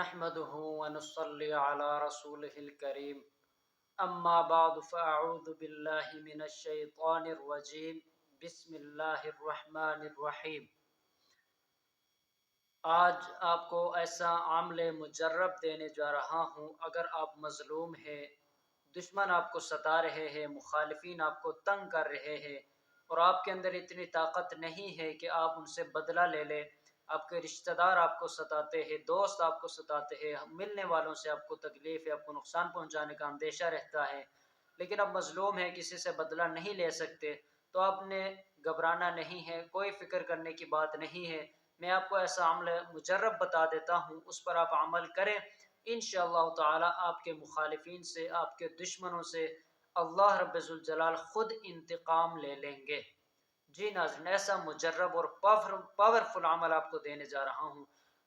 نحمده ونصلي على رسوله الكريم اما بعد فاعوذ بالله من الشیطان الرجیم بسم اللہ الرحمن الرحیم۔ آج آپ کو ایسا عمل مجرب دینے جا رہا ہوں۔ اگر آپ مظلوم ہیں، دشمن آپ کو ستا رہے ہیں، مخالفین آپ کو تنگ کر رہے ہیں اور آپ کے اندر اتنی طاقت نہیں ہے کہ آپ ان سے بدلہ لے لیں، آپ کے رشتہ دار آپ کو ستاتے ہیں، دوست آپ کو ستاتے ہیں، ملنے والوں سے آپ کو تکلیف ہے، آپ کو نقصان پہنچانے کا اندیشہ رہتا ہے، لیکن اب مظلوم ہے، کسی سے بدلہ نہیں لے سکتے، تو آپ نے گھبرانا نہیں ہے، کوئی فکر کرنے کی بات نہیں ہے۔ میں آپ کو ایسا عمل مجرب بتا دیتا ہوں، اس پر آپ عمل کریں، انشاءاللہ تعالی آپ کے مخالفین سے، آپ کے دشمنوں سے اللہ رب الجلال خود انتقام لے لیں گے۔ جی ناظرین، ایسا مجرب اور پاورفل عمل آپ کو دینے جا رہا ہوں،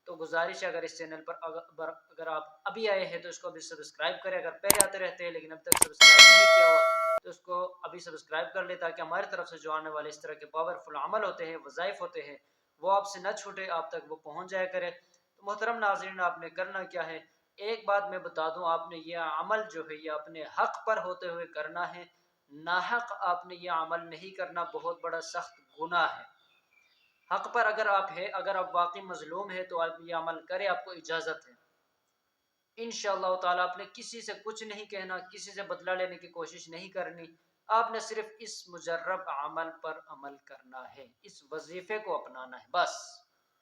تو گزارش ہے اگر اس چینل پر اگر آپ ابھی آئے ہیں تو اس کو ابھی سبسکرائب کریں، اگر پہلے آتے رہتے ہیں لیکن اب تک سبسکرائب نہیں کیا ہوا تو اس کو ابھی سبسکرائب کر لیں، تاکہ ہماری طرف سے جو آنے والے اس طرح کے پاورفل عمل ہوتے ہیں، وظائف ہوتے ہیں، وہ آپ سے نہ چھوٹے، آپ تک وہ پہنچ جایا کرے۔ تو محترم ناظرین، آپ نے کرنا کیا ہے، ایک بات میں بتا دوں، آپ نے یہ عمل جو ہے یہ اپنے حق پر ہوتے ہوئے کرنا ہے، ناحق آپ نے یہ عمل نہیں کرنا، بہت بڑا سخت گناہ ہے۔ حق پر اگر آپ ہے، اگر آپ واقعی مظلوم ہے تو آپ یہ عمل کرے، آپ کو اجازت ہے۔ انشاءاللہ تعالی آپ نے کسی سے کچھ نہیں کہنا، کسی سے بدلہ لینے کی کوشش نہیں کرنی، آپ نے صرف اس مجرب عمل پر عمل کرنا ہے، اس وظیفے کو اپنانا ہے، بس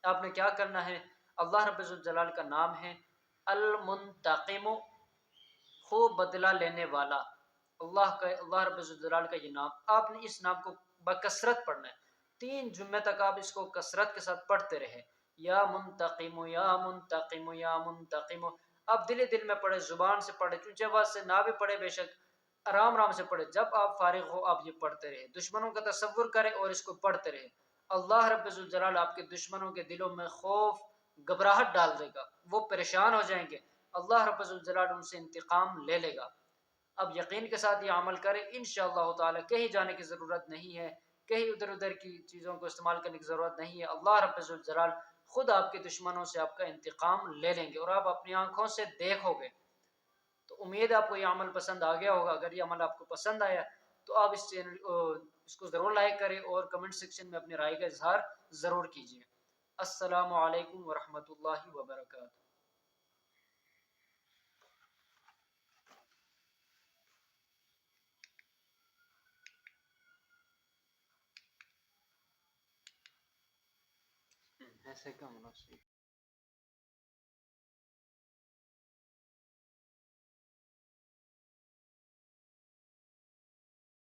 آپ نے کیا کرنا ہے۔ اللہ رب الجلال کا نام ہے المنتقم، خوب بدلہ لینے والا، اللہ رب الجلال کا یہ نام، آپ نے اس نام کو بکثرت پڑھنا ہے، 3 جمعے تک آپ اس کو کثرت کے ساتھ پڑھتے رہے، یا منتقم یا منتقم یا منتقم۔ آپ دل میں پڑھے، زبان سے پڑھے، اونچی آواز سے نہ بھی پڑھے، بے شک آرام سے پڑھے، جب آپ فارغ ہو آپ یہ پڑھتے رہے، دشمنوں کا تصور کرے اور اس کو پڑھتے رہے۔ اللہ رب الجلال آپ کے دشمنوں کے دلوں میں خوف، گھبراہٹ ڈال دے گا، وہ پریشان ہو جائیں گے، اللہ رب الجلال ان سے انتقام لے لے گا۔ اب یقین کے ساتھ یہ عمل کریں، انشاءاللہ تعالی کہیں جانے کی ضرورت نہیں ہے، کہیں ادھر کی چیزوں کو استعمال کرنے کی ضرورت نہیں ہے، اللہ رب الجلال خود آپ کے دشمنوں سے آپ کا انتقام لے لیں گے اور آپ اپنی آنکھوں سے دیکھو گے۔ تو امید آپ کو یہ عمل پسند آ گیا ہوگا۔ اگر یہ عمل آپ کو پسند آیا تو آپ اس کو ضرور لائک کریں اور کمنٹ سیکشن میں اپنی رائے کا اظہار ضرور کیجیے۔ السلام علیکم ورحمۃ اللہ وبرکاتہ۔ ایسے کم مناسب